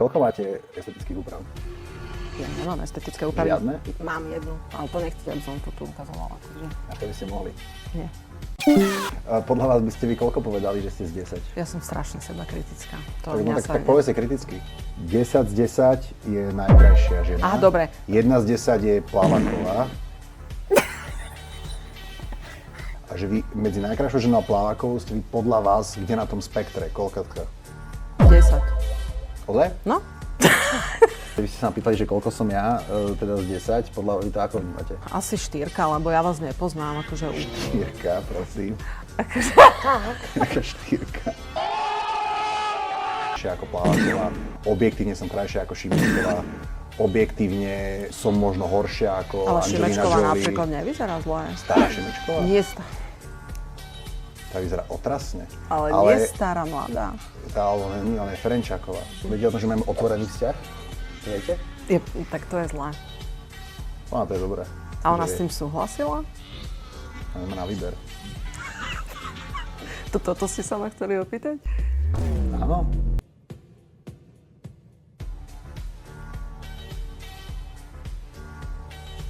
Koľko máte estetických úprav? Ja nemám estetické úpravy. Žiadne? Mám jednu, ale to nechcete, aby som to tu ukazovala. Takže... A to by ste mohli. Nie. Podľa vás by ste vy koľko povedali, že ste z 10? Ja som strašne seba kritická. To Tak povedzte kriticky. 10 z 10 je najkrajšia žena. Aha, dobre. 1 z 10 je Plávaková. A že vy medzi najkrajšou ženou a Plávakovou ste vy podľa vás kde na tom spektre? Koľkatka? 10. Ozaj? No? Vy ste sa ma pýtali, že koľko som ja, teda z 10, podľa vy to ako vnímate? Asi 4, lebo ja vás nepoznám, akože... 4, prosím. Aká 4. Krajšia ako Plávaková, objektívne som krajšia ako Šimečková, objektívne som možno horšia ako Ale Angelina Šimečková Jolie. napríklad nevyzerá zle. Stará Šimečková? Nie Tá vyzerá otrasne. ale nie stará, mladá. Tá, ale nie, ale je Ferenčáková. Vedela to, že máme otvorený vzťah? Viete? Tak to je zlé. No, to je dobré. A ona s tým súhlasila? Máme na výber. Toto ste sa ma chceli opýtať? Áno.